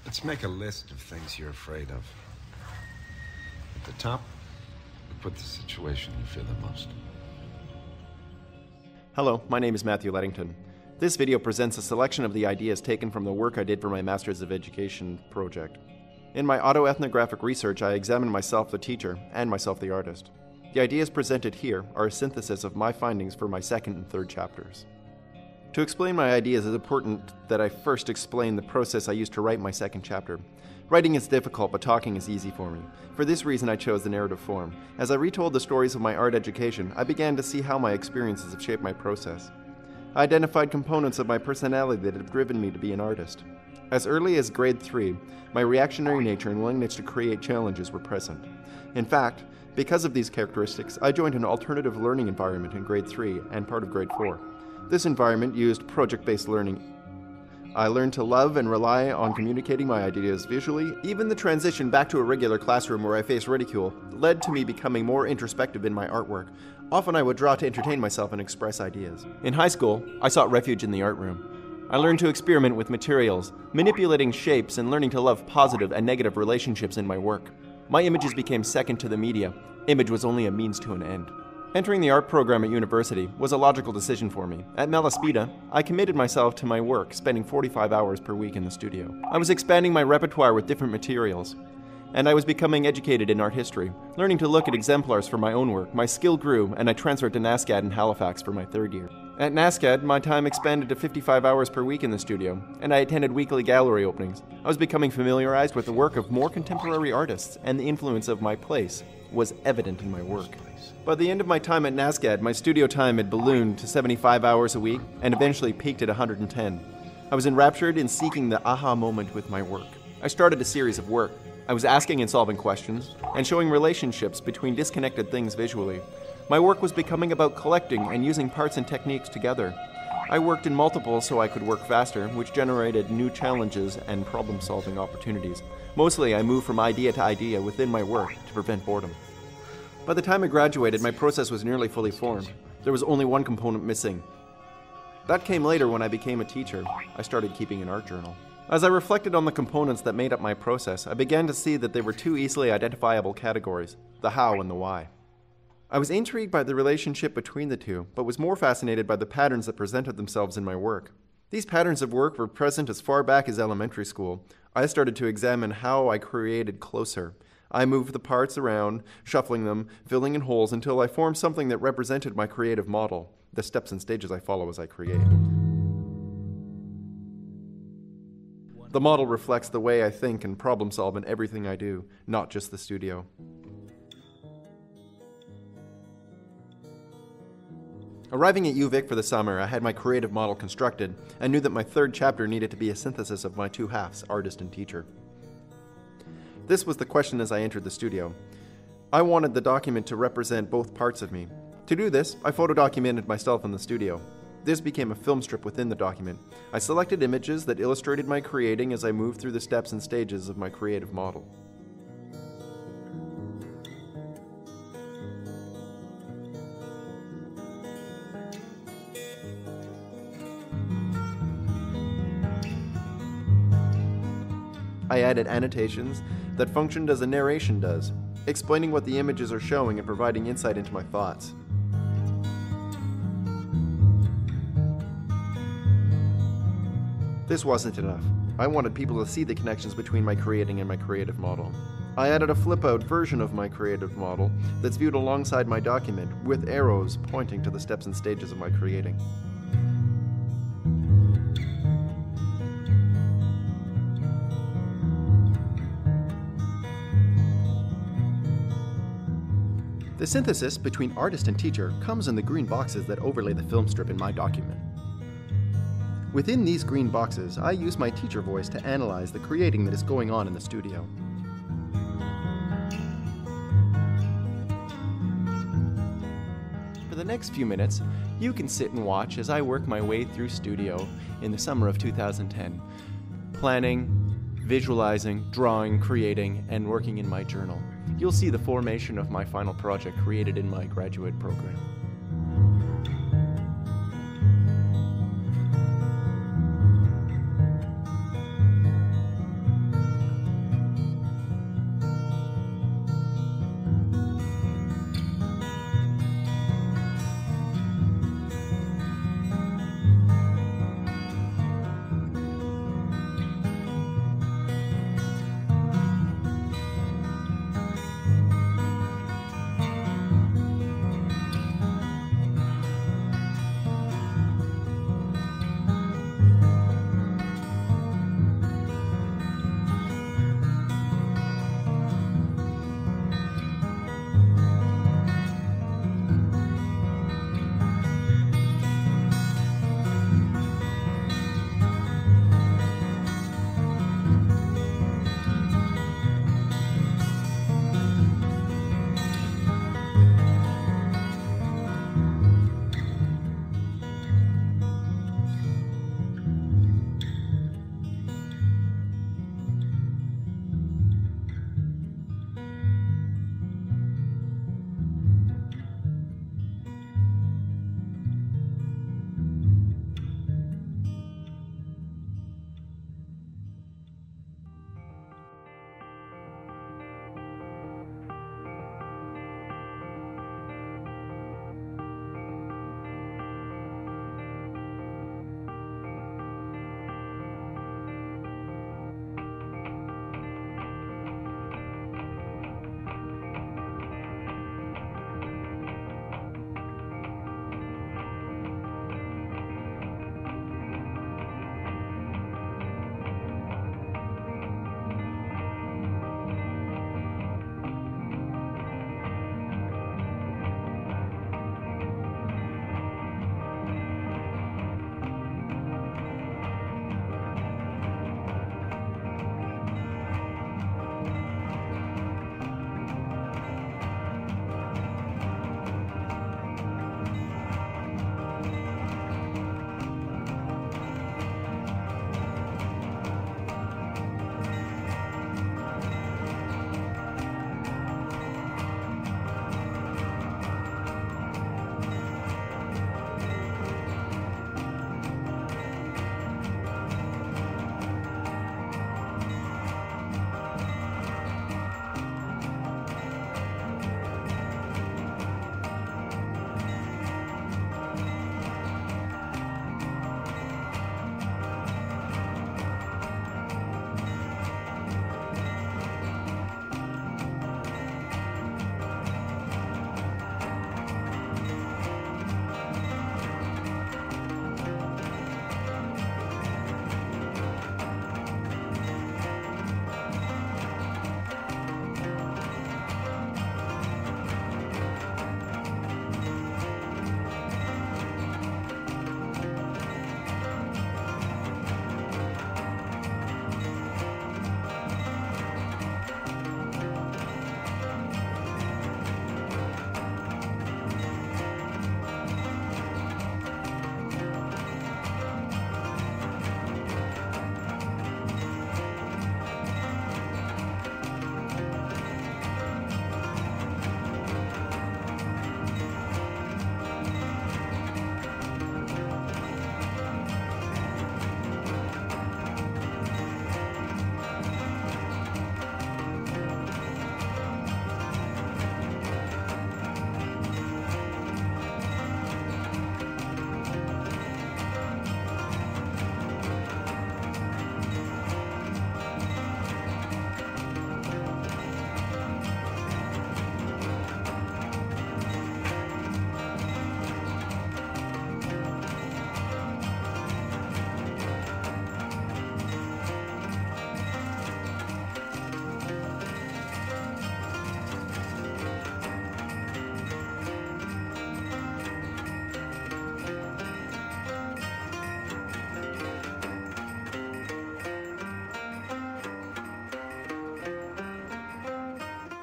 Let's make a list of things you're afraid of. At the top, we put the situation you fear the most. Hello, my name is Matthew Lettington. This video presents a selection of the ideas taken from the work I did for my Masters of Education project. In my autoethnographic research, I examined myself the teacher and myself the artist. The ideas presented here are a synthesis of my findings for my second and third chapters. To explain my ideas, it is important that I first explain the process I used to write my second chapter. Writing is difficult, but talking is easy for me. For this reason, I chose the narrative form. As I retold the stories of my art education, I began to see how my experiences have shaped my process. I identified components of my personality that have driven me to be an artist. As early as grade 3, my reactionary nature and willingness to create challenges were present. In fact, because of these characteristics, I joined an alternative learning environment in grade 3 and part of grade 4. This environment used project-based learning. I learned to love and rely on communicating my ideas visually. Even the transition back to a regular classroom where I faced ridicule led to me becoming more introspective in my artwork. Often I would draw to entertain myself and express ideas. In high school, I sought refuge in the art room. I learned to experiment with materials, manipulating shapes and learning to love positive and negative relationships in my work. My images became second to the media. Image was only a means to an end. Entering the art program at university was a logical decision for me. At Malaspina, I committed myself to my work, spending 45 hours per week in the studio. I was expanding my repertoire with different materials, and I was becoming educated in art history. Learning to look at exemplars for my own work, my skill grew, and I transferred to NASCAD in Halifax for my third year. At NASCAD, my time expanded to 55 hours per week in the studio, and I attended weekly gallery openings. I was becoming familiarized with the work of more contemporary artists, and the influence of my place was evident in my work. By the end of my time at NASCAD, my studio time had ballooned to 75 hours a week and eventually peaked at 110. I was enraptured in seeking the aha moment with my work. I started a series of work. I was asking and solving questions and showing relationships between disconnected things visually. My work was becoming about collecting and using parts and techniques together. I worked in multiples so I could work faster, which generated new challenges and problem-solving opportunities. Mostly, I moved from idea to idea within my work to prevent boredom. By the time I graduated, my process was nearly fully formed. There was only one component missing. That came later when I became a teacher. I started keeping an art journal. As I reflected on the components that made up my process, I began to see that there were two easily identifiable categories: the how and the why. I was intrigued by the relationship between the two, but was more fascinated by the patterns that presented themselves in my work. These patterns of work were present as far back as elementary school. I started to examine how I created closer. I moved the parts around, shuffling them, filling in holes until I formed something that represented my creative model, the steps and stages I follow as I create. The model reflects the way I think and problem solve in everything I do, not just the studio. Arriving at UVic for the summer, I had my creative model constructed and knew that my third chapter needed to be a synthesis of my two halves, artist and teacher. This was the question as I entered the studio. I wanted the document to represent both parts of me. To do this, I photo-documented myself in the studio. This became a film strip within the document. I selected images that illustrated my creating as I moved through the steps and stages of my creative model. I added annotations that functioned as a narration does, explaining what the images are showing and providing insight into my thoughts. This wasn't enough. I wanted people to see the connections between my creating and my creative model. I added a flip-out version of my creative model that's viewed alongside my document, with arrows pointing to the steps and stages of my creating. The synthesis between artist and teacher comes in the green boxes that overlay the film strip in my document. Within these green boxes, I use my teacher voice to analyze the creating that is going on in the studio. For the next few minutes, you can sit and watch as I work my way through studio in the summer of 2010, planning, visualizing, drawing, creating, and working in my journal. You'll see the formation of my final project created in my graduate program.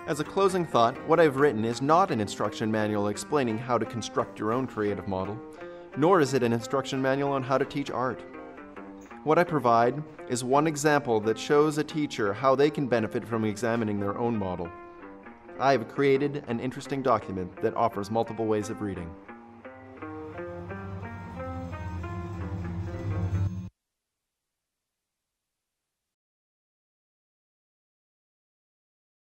As a closing thought, what I've written is not an instruction manual explaining how to construct your own creative model, nor is it an instruction manual on how to teach art. What I provide is one example that shows a teacher how they can benefit from examining their own model. I have created an interesting document that offers multiple ways of reading.